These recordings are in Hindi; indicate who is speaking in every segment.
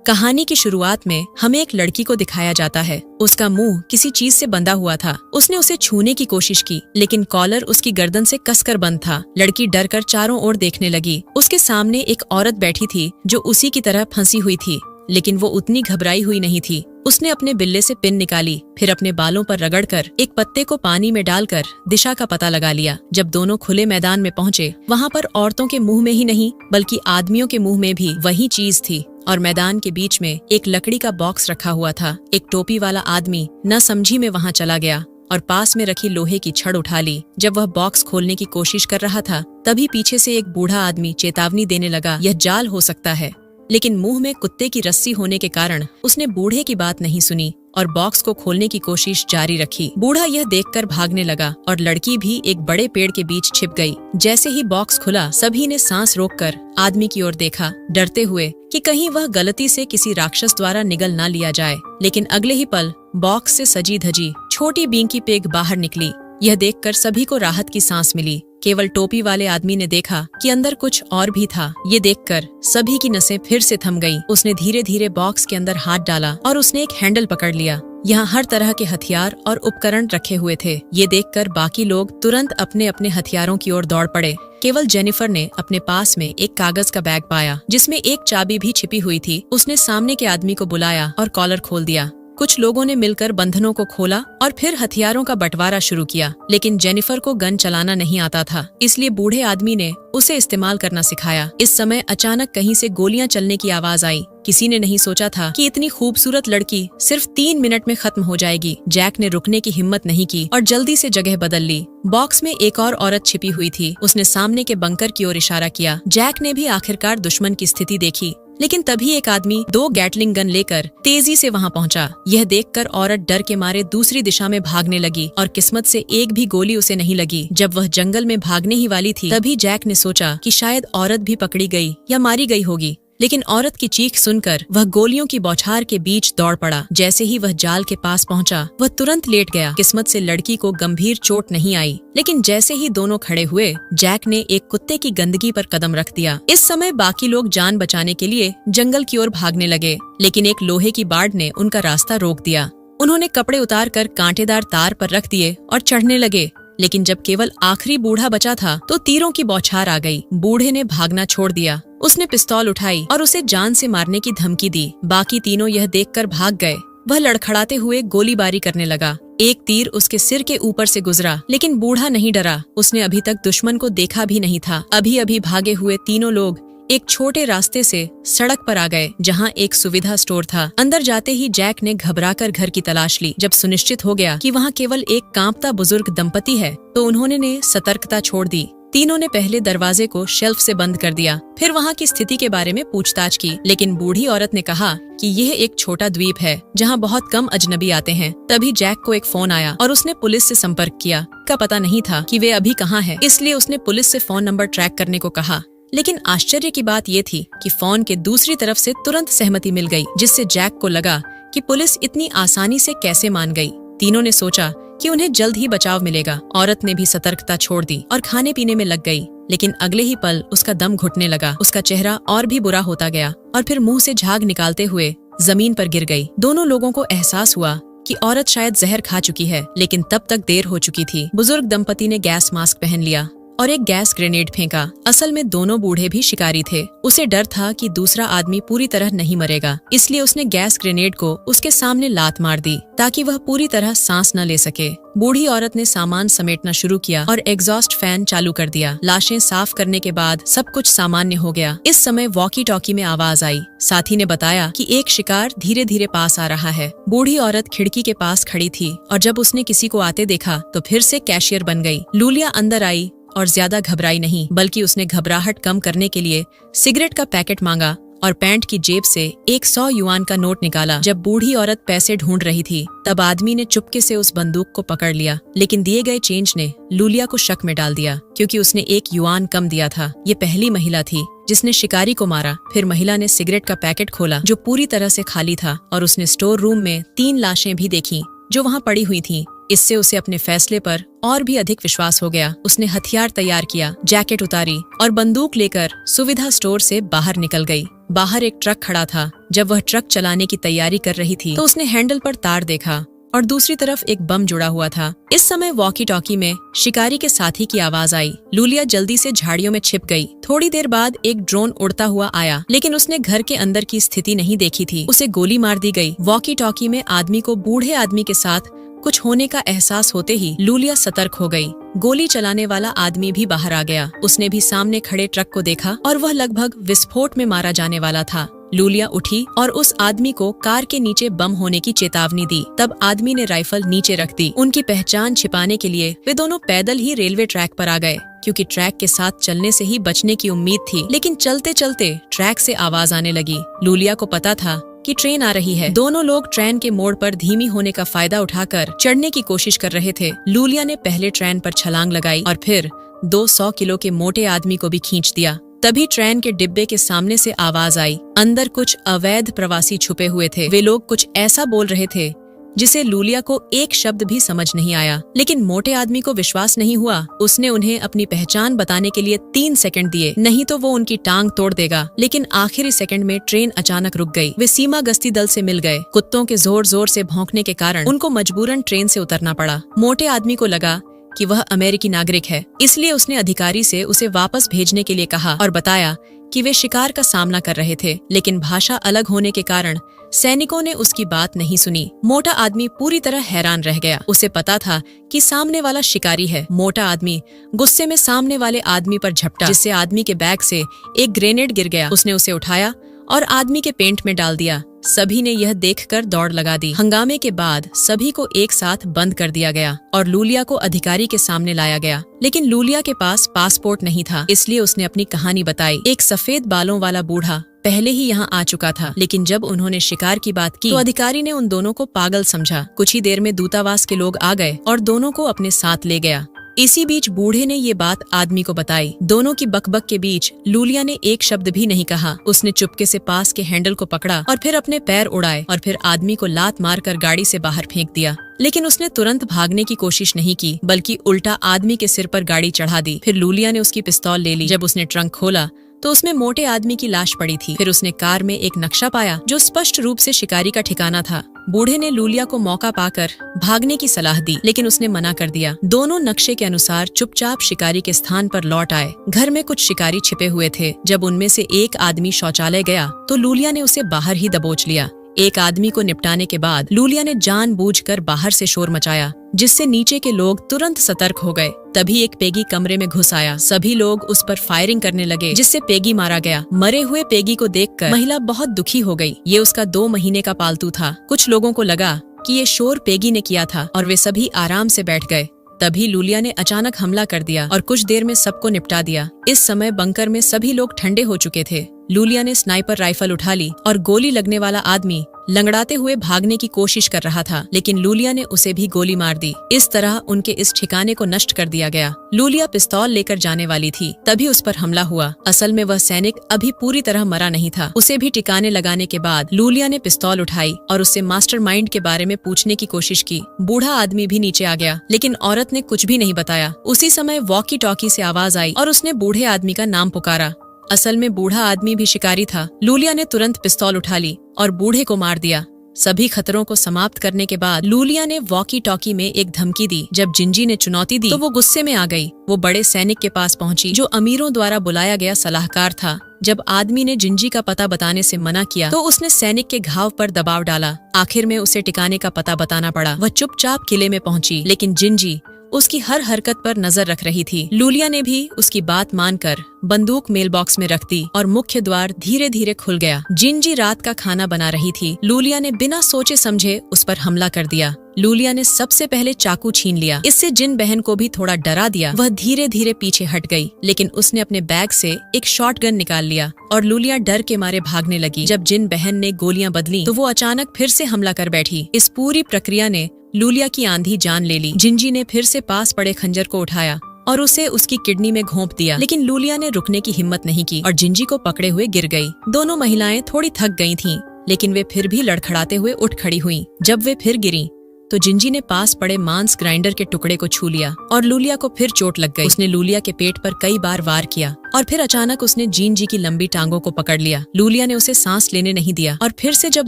Speaker 1: कहानी की शुरुआत में हमें एक लड़की को दिखाया जाता है। उसका मुंह किसी चीज से बंधा हुआ था। उसने उसे छूने की कोशिश की, लेकिन कॉलर उसकी गर्दन से कसकर बंद था। लड़की डर कर चारों ओर देखने लगी। उसके सामने एक औरत बैठी थी जो उसी की तरह फंसी हुई थी, लेकिन वो उतनी घबराई हुई नहीं थी। उसने अपने बिल्ले से पिन निकाली, फिर अपने बालों पर रगड़कर एक पत्ते को पानी में डालकर दिशा का पता लगा लिया। जब दोनों खुले मैदान में पहुंचे, वहाँ पर औरतों के मुंह में ही नहीं बल्कि आदमियों के मुंह में भी वही चीज थी। और मैदान के बीच में एक लकड़ी का बॉक्स रखा हुआ था। एक टोपी वाला आदमी न समझी में वहाँ चला गया और पास में रखी लोहे की छड़ उठा ली। जब वह बॉक्स खोलने की कोशिश कर रहा था, तभी पीछे से एक बूढ़ा आदमी चेतावनी देने लगा, यह जाल हो सकता है। लेकिन मुंह में कुत्ते की रस्सी होने के कारण उसने बूढ़े की बात नहीं सुनी और बॉक्स को खोलने की कोशिश जारी रखी। बूढ़ा यह देखकर भागने लगा और लड़की भी एक बड़े पेड़ के बीच छिप गई। जैसे ही बॉक्स खुला, सभी ने सांस रोककर आदमी की ओर देखा, डरते हुए कि कहीं वह गलती से किसी राक्षस द्वारा निगल ना लिया जाए। लेकिन अगले ही पल बॉक्स से सजी धजी छोटी बींग की पेग बाहर निकली। यह देखकर सभी को राहत की सांस मिली। केवल टोपी वाले आदमी ने देखा कि अंदर कुछ और भी था। ये देखकर सभी की नसें फिर से थम गईं। उसने धीरे धीरे बॉक्स के अंदर हाथ डाला और उसने एक हैंडल पकड़ लिया। यहाँ हर तरह के हथियार और उपकरण रखे हुए थे। ये देखकर बाकी लोग तुरंत अपने अपने हथियारों की ओर दौड़ पड़े। केवल जेनिफर ने अपने पास में एक कागज का बैग पाया जिसमें एक चाबी भी छिपी हुई थी। उसने सामने के आदमी को बुलाया और कॉलर खोल दिया। कुछ लोगों ने मिलकर बंधनों को खोला और फिर हथियारों का बंटवारा शुरू किया। लेकिन जेनिफर को गन चलाना नहीं आता था, इसलिए बूढ़े आदमी ने उसे इस्तेमाल करना सिखाया। इस समय अचानक कहीं से गोलियां चलने की आवाज आई। किसी ने नहीं सोचा था कि इतनी खूबसूरत लड़की सिर्फ 3 मिनट में खत्म हो जाएगी। जैक ने रुकने की हिम्मत नहीं की और जल्दी से जगह बदल ली। बॉक्स में एक और औरत छिपी हुई थी। उसने सामने के बंकर की ओर इशारा किया। जैक ने भी आखिरकार दुश्मन की स्थिति देखी, लेकिन तभी एक आदमी 2 गैटलिंग गन लेकर तेजी से वहां पहुंचा। यह देखकर औरत डर के मारे दूसरी दिशा में भागने लगी और किस्मत से एक भी गोली उसे नहीं लगी। जब वह जंगल में भागने ही वाली थी, तभी जैक ने सोचा कि शायद औरत भी पकड़ी गई या मारी गई होगी। लेकिन औरत की चीख सुनकर वह गोलियों की बौछार के बीच दौड़ पड़ा। जैसे ही वह जाल के पास पहुंचा, वह तुरंत लेट गया। किस्मत से लड़की को गंभीर चोट नहीं आई। लेकिन जैसे ही दोनों खड़े हुए, जैक ने एक कुत्ते की गंदगी पर कदम रख दिया। इस समय बाकी लोग जान बचाने के लिए जंगल की ओर भागने लगे, लेकिन एक लोहे की बाड़ ने उनका रास्ता रोक दिया। उन्होंने कपड़े उतार कर कांटेदार तार पर रख दिए और चढ़ने लगे। लेकिन जब केवल आखिरी बूढ़ा बचा था, तो तीरों की बौछार आ गई। बूढ़े ने भागना छोड़ दिया। उसने पिस्तौल उठाई और उसे जान से मारने की धमकी दी। बाकी तीनों यह देखकर भाग गए। वह लड़खड़ाते हुए गोलीबारी करने लगा। एक तीर उसके सिर के ऊपर से गुजरा, लेकिन बूढ़ा नहीं डरा। उसने अभी तक दुश्मन को देखा भी नहीं था। अभी अभी भागे हुए तीनों लोग एक छोटे रास्ते से सड़क पर आ गए, जहां एक सुविधा स्टोर था। अंदर जाते ही जैक ने घबराकर घर की तलाश ली। जब सुनिश्चित हो गया कि वहां केवल एक कांपता बुजुर्ग दंपति है, तो उन्होंने सतर्कता छोड़ दी। तीनों ने पहले दरवाजे को शेल्फ से बंद कर दिया, फिर वहाँ की स्थिति के बारे में पूछताछ की। लेकिन बूढ़ी औरत ने कहा कि यह एक छोटा द्वीप है जहाँ बहुत कम अजनबी आते हैं। तभी जैक को एक फोन आया और उसने पुलिस से संपर्क किया। का पता नहीं था कि वे अभी कहाँ हैं, इसलिए उसने पुलिस से फोन नंबर ट्रैक करने को कहा। लेकिन आश्चर्य की बात ये थी कि फोन के दूसरी तरफ से तुरंत सहमति मिल गई, जिससे जैक को लगा कि पुलिस इतनी आसानी से कैसे मान गई। तीनों ने सोचा कि उन्हें जल्द ही बचाव मिलेगा। औरत ने भी सतर्कता छोड़ दी और खाने पीने में लग गई। लेकिन अगले ही पल उसका दम घुटने लगा। उसका चेहरा और भी बुरा होता गया और फिर मुंह से झाग निकालते हुए जमीन पर गिर गई। दोनों लोगों को एहसास हुआ कि औरत शायद जहर खा चुकी है, लेकिन तब तक देर हो चुकी थी। बुजुर्ग दंपति ने गैस मास्क पहन लिया और एक गैस ग्रेनेड फेंका। असल में दोनों बूढ़े भी शिकारी थे। उसे डर था कि दूसरा आदमी पूरी तरह नहीं मरेगा, इसलिए उसने गैस ग्रेनेड को उसके सामने लात मार दी ताकि वह पूरी तरह सांस न ले सके। बूढ़ी औरत ने सामान समेटना शुरू किया और एग्जॉस्ट फैन चालू कर दिया। लाशें साफ करने के बाद सब कुछ सामान्य हो गया। इस समय वॉकी टॉकी में आवाज आई। साथी ने बताया कि एक शिकार धीरे धीरे पास आ रहा है। बूढ़ी औरत खिड़की के पास खड़ी थी और जब उसने किसी को आते देखा तो फिर से कैशियर बन गई। लूलिया अंदर आई और ज्यादा घबराई नहीं, बल्कि उसने घबराहट कम करने के लिए सिगरेट का पैकेट मांगा और पैंट की जेब से एक 100 युआन का नोट निकाला। जब बूढ़ी औरत पैसे ढूंढ रही थी, तब आदमी ने चुपके से उस बंदूक को पकड़ लिया। लेकिन दिए गए चेंज ने लूलिया को शक में डाल दिया, क्योंकि उसने 1 युआन कम दिया था। ये पहली महिला थी जिसने शिकारी को मारा। फिर महिला ने सिगरेट का पैकेट खोला जो पूरी तरह से खाली था, और उसने स्टोर रूम में 3 लाशें भी देखी जो वहाँ पड़ी हुई थी। इससे उसे अपने फैसले पर और भी अधिक विश्वास हो गया। उसने हथियार तैयार किया, जैकेट उतारी और बंदूक लेकर सुविधा स्टोर से बाहर निकल गई। बाहर एक ट्रक खड़ा था। जब वह ट्रक चलाने की तैयारी कर रही थी तो उसने हैंडल पर तार देखा और दूसरी तरफ एक बम जुड़ा हुआ था। इस समय वॉकी टॉकी में शिकारी के साथी की आवाज आई। लूलिया जल्दी से झाड़ियों में छिप गई। थोड़ी देर बाद एक ड्रोन उड़ता हुआ आया, लेकिन उसने घर के अंदर की स्थिति नहीं देखी थी। उसे गोली मार दी गई। वॉकी टॉकी में आदमी को बूढ़े आदमी के साथ कुछ होने का एहसास होते ही लूलिया सतर्क हो गई। गोली चलाने वाला आदमी भी बाहर आ गया। उसने भी सामने खड़े ट्रक को देखा और वह लगभग विस्फोट में मारा जाने वाला था। लूलिया उठी और उस आदमी को कार के नीचे बम होने की चेतावनी दी। तब आदमी ने राइफल नीचे रख दी। उनकी पहचान छिपाने के लिए वे दोनों पैदल ही रेलवे ट्रैक पर आ गए, क्योंकि ट्रैक के साथ चलने से ही बचने की उम्मीद थी। लेकिन चलते चलते ट्रैक से आवाज आने लगी। लूलिया को पता था कि ट्रेन आ रही है। दोनों लोग ट्रेन के मोड़ पर धीमी होने का फायदा उठाकर चढ़ने की कोशिश कर रहे थे। लूलिया ने पहले ट्रेन पर छलांग लगाई और फिर 200 किलो के मोटे आदमी को भी खींच दिया। तभी ट्रेन के डिब्बे के सामने से आवाज आई। अंदर कुछ अवैध प्रवासी छुपे हुए थे। वे लोग कुछ ऐसा बोल रहे थे जिसे लूलिया को एक शब्द भी समझ नहीं आया, लेकिन मोटे आदमी को विश्वास नहीं हुआ। उसने उन्हें अपनी पहचान बताने के लिए 3 सेकंड दिए, नहीं तो वो उनकी टांग तोड़ देगा। लेकिन आखिरी सेकंड में ट्रेन अचानक रुक गई। वे सीमा गश्ती दल से मिल गए। कुत्तों के जोर जोर से भौंकने के कारण उनको मजबूरन ट्रेन से उतरना पड़ा। मोटे आदमी को लगा कि वह अमेरिकी नागरिक है, इसलिए उसने अधिकारी से उसे वापस भेजने के लिए कहा और बताया कि वे शिकार का सामना कर रहे थे, लेकिन भाषा अलग होने के कारण सैनिकों ने उसकी बात नहीं सुनी। मोटा आदमी पूरी तरह हैरान रह गया। उसे पता था कि सामने वाला शिकारी है। मोटा आदमी गुस्से में सामने वाले आदमी पर झपटा, जिससे आदमी के बैग से एक ग्रेनेड गिर गया। उसने उसे उठाया और आदमी के पेंट में डाल दिया। सभी ने यह देखकर दौड़ लगा दी। हंगामे के बाद सभी को एक साथ बंद कर दिया गया और लूलिया को अधिकारी के सामने लाया गया। लेकिन लूलिया के पास पासपोर्ट नहीं था, इसलिए उसने अपनी कहानी बताई। एक सफेद बालों वाला बूढ़ा पहले ही यहाँ आ चुका था, लेकिन जब उन्होंने शिकार की बात की तो अधिकारी ने उन दोनों को पागल समझा। कुछ ही देर में दूतावास के लोग आ गए और दोनों को अपने साथ ले गया। इसी बीच बूढ़े ने ये बात आदमी को बताई। दोनों की बकबक के बीच लूलिया ने एक शब्द भी नहीं कहा। उसने चुपके से पास के हैंडल को पकड़ा और फिर अपने पैर उड़ाए और फिर आदमी को लात मारकर गाड़ी से बाहर फेंक दिया। लेकिन उसने तुरंत भागने की कोशिश नहीं की, बल्कि उल्टा आदमी के सिर पर गाड़ी चढ़ा दी। फिर लूलिया ने उसकी पिस्तौल ले ली। जब उसने ट्रंक खोला तो उसमें मोटे आदमी की लाश पड़ी थी। फिर उसने कार में एक नक्शा पाया जो स्पष्ट रूप से शिकारी का ठिकाना था। बूढ़े ने लूलिया को मौका पाकर भागने की सलाह दी, लेकिन उसने मना कर दिया। दोनों नक्शे के अनुसार चुपचाप शिकारी के स्थान पर लौट आए। घर में कुछ शिकारी छिपे हुए थे। जब उनमें से एक आदमी शौचालय गया तो लूलिया ने उसे बाहर ही दबोच लिया। एक आदमी को निपटाने के बाद लूलिया ने जानबूझकर बाहर से शोर मचाया, जिससे नीचे के लोग तुरंत सतर्क हो गए। तभी एक पेगी कमरे में घुस आया। सभी लोग उस पर फायरिंग करने लगे, जिससे पेगी मारा गया। मरे हुए पेगी को देखकर महिला बहुत दुखी हो गई। ये उसका 2 महीने का पालतू था। कुछ लोगों को लगा कि ये शोर पेगी ने किया था और वे सभी आराम से बैठ गए। तभी लूलिया ने अचानक हमला कर दिया और कुछ देर में सबको निपटा दिया। इस समय बंकर में सभी लोग ठंडे हो चुके थे। लूलिया ने स्नाइपर राइफल उठा ली और गोली लगने वाला आदमी लंगड़ाते हुए भागने की कोशिश कर रहा था, लेकिन लूलिया ने उसे भी गोली मार दी। इस तरह उनके इस ठिकाने को नष्ट कर दिया गया। लूलिया पिस्तौल लेकर जाने वाली थी, तभी उस पर हमला हुआ। असल में वह सैनिक अभी पूरी तरह मरा नहीं था। उसे भी ठिकाने लगाने के बाद लूलिया ने पिस्तौल उठाई और उससे मास्टरमाइंड के बारे में पूछने की कोशिश की। बूढ़ा आदमी भी नीचे आ गया, लेकिन औरत ने कुछ भी नहीं बताया। उसी समय वॉकी टॉकी से आवाज आई और उसने बूढ़े आदमी का नाम पुकारा। असल में बूढ़ा आदमी भी शिकारी था। लूलिया ने तुरंत पिस्तौल उठा ली और बूढ़े को मार दिया। सभी खतरों को समाप्त करने के बाद लूलिया ने वॉकी टॉकी में एक धमकी दी। जब जिंजी ने चुनौती दी तो वो गुस्से में आ गई। वो बड़े सैनिक के पास पहुंची, जो अमीरों द्वारा बुलाया गया सलाहकार था। जब आदमी ने जिंजी का पता बताने से मना किया तो उसने सैनिक के घाव पर दबाव डाला। आखिर में उसे ठिकाने का पता बताना पड़ा। वह चुपचाप किले में पहुंची, लेकिन जिंजी उसकी हर हरकत पर नजर रख रही थी। लूलिया ने भी उसकी बात मानकर बंदूक मेल बॉक्स में रख दी और मुख्य द्वार धीरे धीरे खुल गया। जिंजी रात का खाना बना रही थी। लूलिया ने बिना सोचे समझे उस पर हमला कर दिया। लूलिया ने सबसे पहले चाकू छीन लिया। इससे जिन बहन को भी थोड़ा डरा दिया। वह धीरे धीरे पीछे हट गई, लेकिन उसने अपने बैग से एक शॉटगन निकाल लिया और लूलिया डर के मारे भागने लगी। जब जिन बहन ने गोलियां बदली तो वो अचानक फिर से हमला कर बैठी। इस पूरी प्रक्रिया ने लूलिया की आंधी जान ले ली। जिंजी ने फिर से पास पड़े खंजर को उठाया और उसे उसकी किडनी में घोंप दिया, लेकिन लूलिया ने रुकने की हिम्मत नहीं की और जिंजी को पकड़े हुए गिर गई। दोनों महिलाएं थोड़ी थक गई थीं, लेकिन वे फिर भी लड़खड़ाते हुए उठ खड़ी हुईं। जब वे फिर गिरीं तो जिंजी ने पास पड़े मांस ग्राइंडर के टुकड़े को छू लिया और लूलिया को फिर चोट लग गई। उसने लूलिया के पेट पर कई बार वार किया और फिर अचानक उसने जिंजी की लंबी टांगों को पकड़ लिया। लूलिया ने उसे सांस लेने नहीं दिया और फिर से जब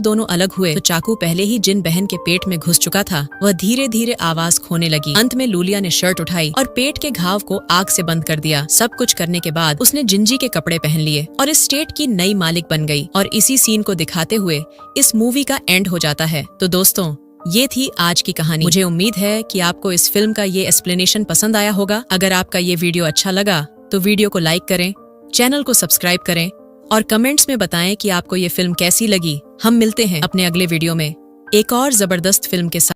Speaker 1: दोनों अलग हुए तो चाकू पहले ही जिन बहन के पेट में घुस चुका था, वह धीरे धीरे आवाज खोने लगी। अंत में लूलिया ने शर्ट उठाई और पेट के घाव को आग से बंद कर दिया। सब कुछ करने के बाद उसने जिंजी के कपड़े पहन लिए और इस स्टेट की नई मालिक बन गई। और इसी सीन को दिखाते हुए इस मूवी का एंड हो जाता है। तो दोस्तों, ये थी आज की कहानी। मुझे उम्मीद है कि आपको इस फिल्म का ये एक्सप्लेनेशन पसंद आया होगा। अगर आपका ये वीडियो अच्छा लगा तो वीडियो को लाइक करें, चैनल को सब्सक्राइब करें और कमेंट्स में बताएं कि आपको ये फिल्म कैसी लगी। हम मिलते हैं अपने अगले वीडियो में एक और जबरदस्त फिल्म के साथ।